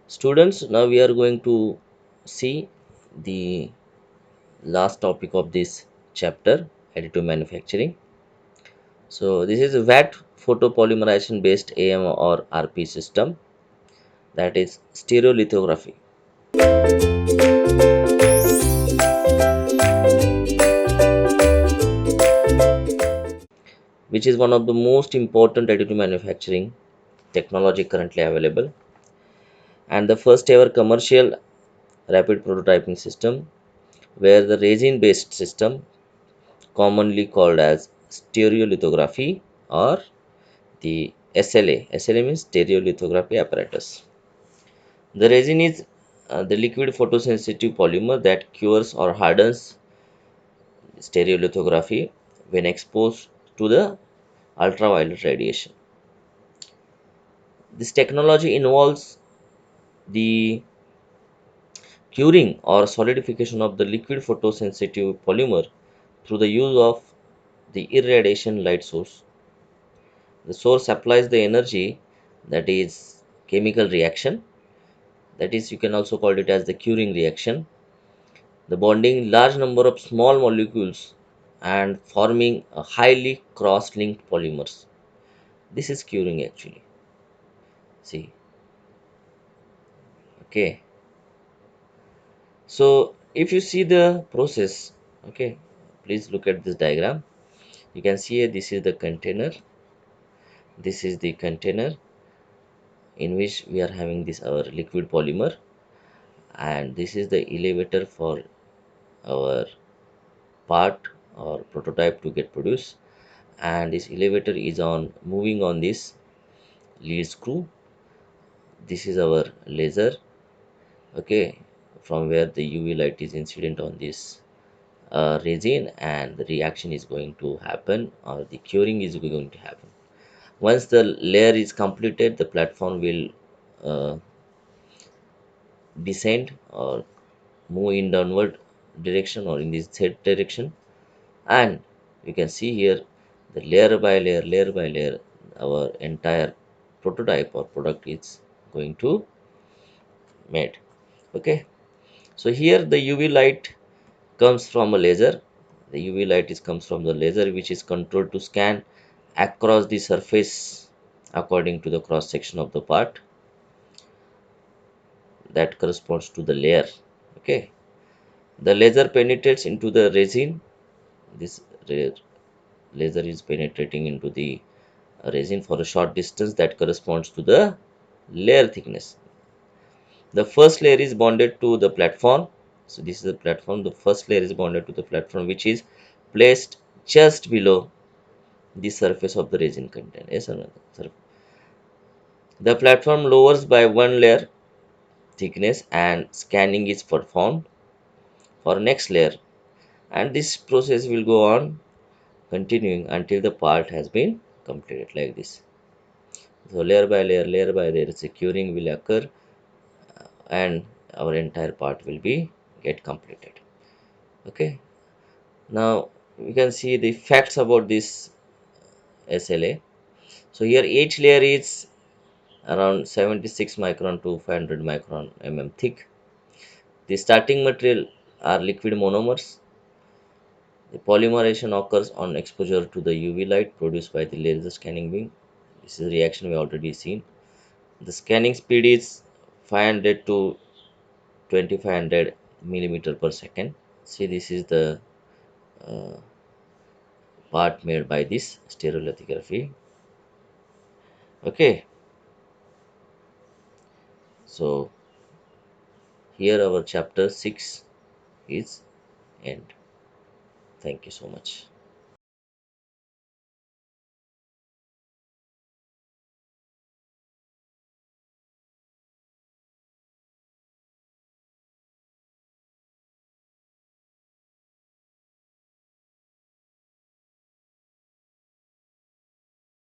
Students, now we are going to see the last topic of this chapter, additive manufacturing. So this is a VAT photopolymerization based AM or RP system, that is stereolithography, which is one of the most important additive manufacturing technology currently available, and the first ever commercial rapid prototyping system, where the resin based system, commonly called as stereolithography or the SLA means stereolithography apparatus. The resin is the liquid photosensitive polymer that cures or hardens stereolithography when exposed to the ultraviolet radiation. This technology involves the curing or solidification of the liquid photosensitive polymer through the use of the irradiation light source. The source applies the energy, that is chemical reaction, that is you can also call it as the curing reaction, the bonding large number of small molecules and forming a highly cross-linked polymers. This is curing actually. See, okay. So if you see the process, okay, please look at this diagram. You can see here, this is the container. This is the container in which we are having this our liquid polymer, and this is the elevator for our part or prototype to get produced, and this elevator is on moving on this lead screw. This is our laser, okay, from where the UV light is incident on this resin, and the reaction is going to happen or the curing is going to happen. Once the layer is completed, the platform will uh, descend or move in downward direction or in this Z direction, and you can see here the layer by layer our entire prototype or product is going to made. Okay, so here the UV light comes from a laser. The UV light is comes from the laser, which is controlled to scan across the surface according to the cross section of the part that corresponds to the layer. Okay, the laser penetrates into the resin. This ra- laser is penetrating into the resin for a short distance that corresponds to the layer thickness. The first layer is bonded to the platform. So this is the platform. The first layer is bonded to the platform, which is placed just below the surface of the resin container. Yes or no? The platform lowers by one layer thickness and scanning is performed for next layer, and this process will go on continuing until the part has been completed like this. So layer by layer, securing will occur, and our entire part will be get completed. Okay. Now we can see the facts about this SLA. So here each layer is around 76 micron to 500 micron thick. The starting material are liquid monomers. The polymerization occurs on exposure to the UV light produced by the laser scanning beam. This is a reaction we already seen. The scanning speed is 500 to 2500 millimeter per second. See, this is the uh, part made by this stereolithography. Okay, so here our chapter 6 is end. Thank you so much.